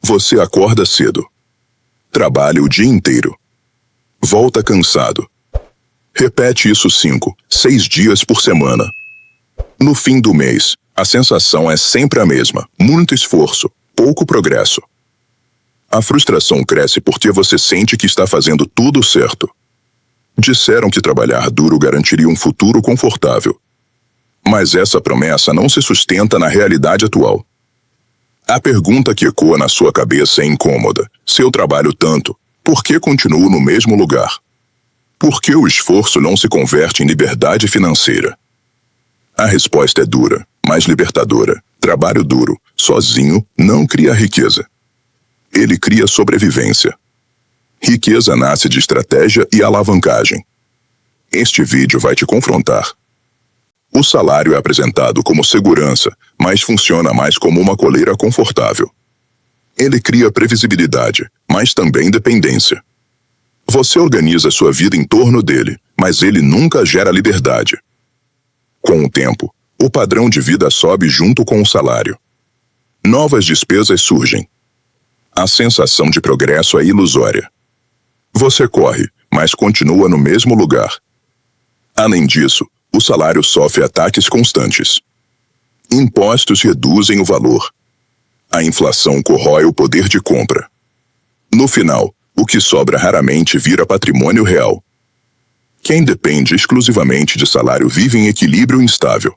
Você acorda cedo. Trabalha o dia inteiro. Volta cansado. Repete isso 5, 6 dias por semana. No fim do mês, a sensação é sempre a mesma: muito esforço, pouco progresso. A frustração cresce porque você sente que está fazendo tudo certo. Disseram que trabalhar duro garantiria um futuro confortável. Mas essa promessa não se sustenta na realidade atual. A pergunta que ecoa na sua cabeça é incômoda. Se eu trabalho tanto, por que continuo no mesmo lugar? Por que o esforço não se converte em liberdade financeira? A resposta é dura, mas libertadora. Trabalho duro, sozinho, não cria riqueza. Ele cria sobrevivência. Riqueza nasce de estratégia e alavancagem. Este vídeo vai te confrontar. O salário é apresentado como segurança, mas funciona mais como uma coleira confortável. Ele cria previsibilidade, mas também dependência. Você organiza sua vida em torno dele, mas ele nunca gera liberdade. Com o tempo, o padrão de vida sobe junto com o salário. Novas despesas surgem. A sensação de progresso é ilusória. Você corre, mas continua no mesmo lugar. Além disso, o salário sofre ataques constantes. Impostos reduzem o valor. A inflação corrói o poder de compra. No final, o que sobra raramente vira patrimônio real. Quem depende exclusivamente de salário vive em equilíbrio instável.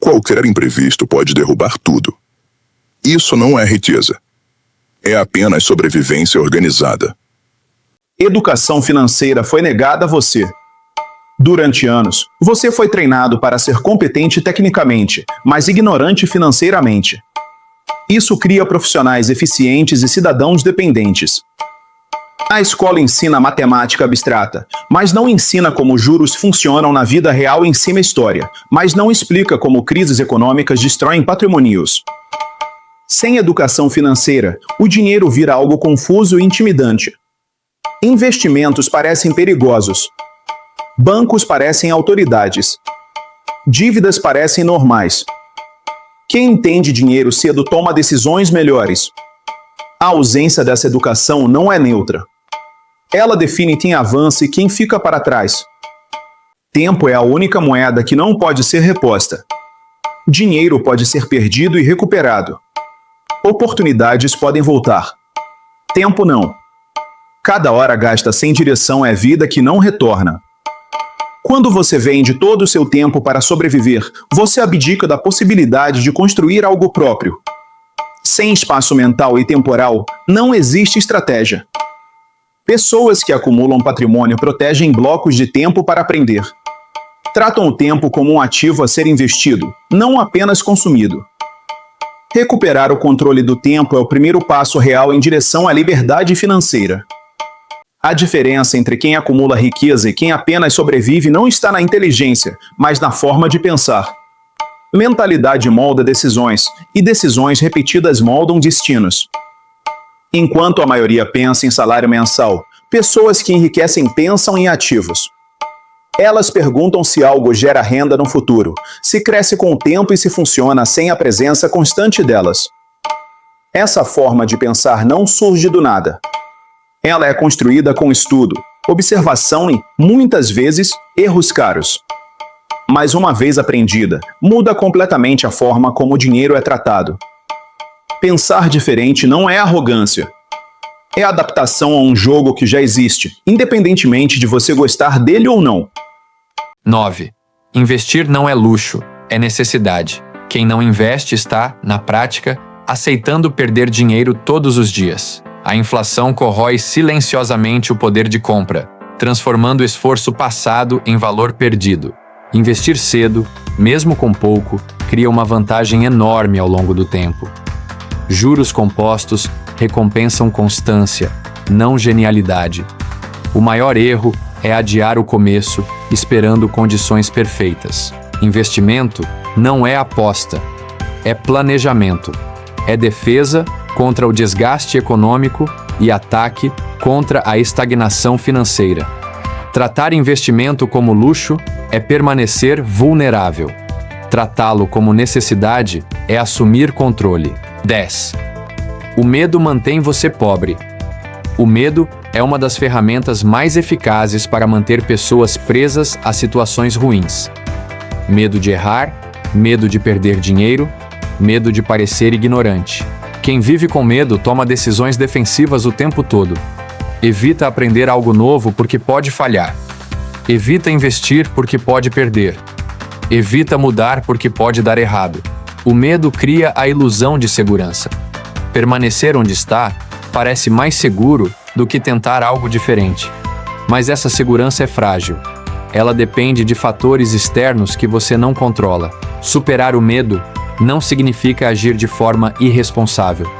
Qualquer imprevisto pode derrubar tudo. Isso não é riqueza. É apenas sobrevivência organizada. Educação financeira foi negada a você. Durante anos, você foi treinado para ser competente tecnicamente, mas ignorante financeiramente. Isso cria profissionais eficientes e cidadãos dependentes. A escola ensina matemática abstrata, mas não ensina como juros funcionam na vida real e ensina história, mas não explica como crises econômicas destroem patrimônios. Sem educação financeira, o dinheiro vira algo confuso e intimidante. Investimentos parecem perigosos. Bancos parecem autoridades. Dívidas parecem normais. Quem entende dinheiro cedo toma decisões melhores. A ausência dessa educação não é neutra. Ela define quem avança e quem fica para trás. Tempo é a única moeda que não pode ser reposta. Dinheiro pode ser perdido e recuperado. Oportunidades podem voltar. Tempo não. Cada hora gasta sem direção é vida que não retorna. Quando você vende todo o seu tempo para sobreviver, você abdica da possibilidade de construir algo próprio. Sem espaço mental e temporal, não existe estratégia. Pessoas que acumulam patrimônio protegem blocos de tempo para aprender. Tratam o tempo como um ativo a ser investido, não apenas consumido. Recuperar o controle do tempo é o primeiro passo real em direção à liberdade financeira. A diferença entre quem acumula riqueza e quem apenas sobrevive não está na inteligência, mas na forma de pensar. Mentalidade molda decisões, e decisões repetidas moldam destinos. Enquanto a maioria pensa em salário mensal, pessoas que enriquecem pensam em ativos. Elas perguntam se algo gera renda no futuro, se cresce com o tempo e se funciona sem a presença constante delas. Essa forma de pensar não surge do nada. Ela é construída com estudo, observação e, muitas vezes, erros caros. Mas uma vez aprendida, muda completamente a forma como o dinheiro é tratado. Pensar diferente não é arrogância. É adaptação a um jogo que já existe, independentemente de você gostar dele ou não. 9. Investir não é luxo, é necessidade. Quem não investe está, na prática, aceitando perder dinheiro todos os dias. A inflação corrói silenciosamente o poder de compra, transformando o esforço passado em valor perdido. Investir cedo, mesmo com pouco, cria uma vantagem enorme ao longo do tempo. Juros compostos recompensam constância, não genialidade. O maior erro é adiar o começo, esperando condições perfeitas. Investimento não é aposta, é planejamento. É defesa contra o desgaste econômico e ataque contra a estagnação financeira. Tratar investimento como luxo é permanecer vulnerável. Tratá-lo como necessidade é assumir controle. 10. O medo mantém você pobre. O medo é uma das ferramentas mais eficazes para manter pessoas presas a situações ruins. Medo de errar, medo de perder dinheiro, medo de parecer ignorante. Quem vive com medo toma decisões defensivas o tempo todo. Evita aprender algo novo porque pode falhar. Evita investir porque pode perder. Evita mudar porque pode dar errado. O medo cria a ilusão de segurança. Permanecer onde está parece mais seguro do que tentar algo diferente. Mas essa segurança é frágil. Ela depende de fatores externos que você não controla. Superar o medo não significa agir de forma irresponsável.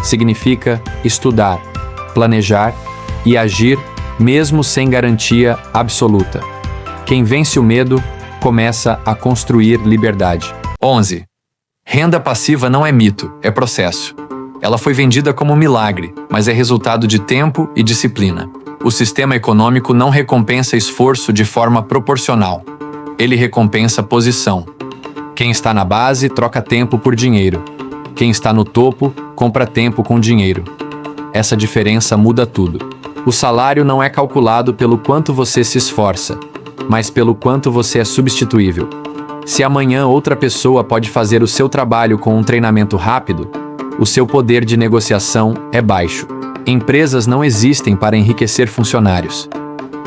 Significa estudar, planejar e agir mesmo sem garantia absoluta. Quem vence o medo começa a construir liberdade. 11. Renda passiva não é mito, é processo. Ela foi vendida como milagre, mas é resultado de tempo e disciplina. O sistema econômico não recompensa esforço de forma proporcional. Ele recompensa posição. Quem está na base troca tempo por dinheiro. Quem está no topo compra tempo com dinheiro. Essa diferença muda tudo. O salário não é calculado pelo quanto você se esforça, mas pelo quanto você é substituível. Se amanhã outra pessoa pode fazer o seu trabalho com um treinamento rápido, o seu poder de negociação é baixo. Empresas não existem para enriquecer funcionários.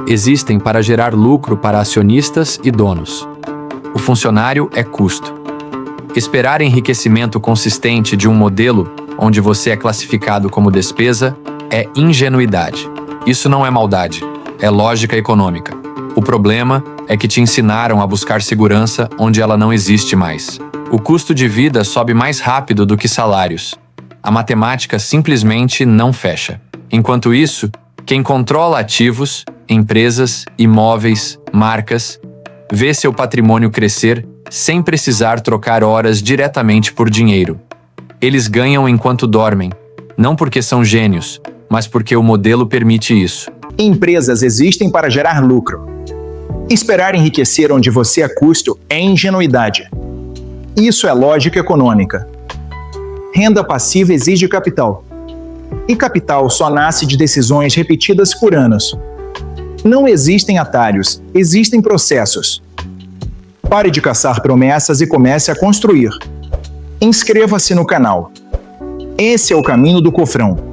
Existem para gerar lucro para acionistas e donos. O funcionário é custo. Esperar enriquecimento consistente de um modelo onde você é classificado como despesa é ingenuidade. Isso não é maldade, é lógica econômica. O problema é que te ensinaram a buscar segurança onde ela não existe mais. O custo de vida sobe mais rápido do que salários. A matemática simplesmente não fecha. Enquanto isso, quem controla ativos, empresas, imóveis, marcas, vê seu patrimônio crescer sem precisar trocar horas diretamente por dinheiro. Eles ganham enquanto dormem, não porque são gênios, mas porque o modelo permite isso. Empresas existem para gerar lucro. Esperar enriquecer onde você é custo é ingenuidade. Isso é lógica econômica. Renda passiva exige capital. E capital só nasce de decisões repetidas por anos. Não existem atalhos, existem processos. Pare de caçar promessas e comece a construir. Inscreva-se no canal. Esse é o caminho do Cofrão.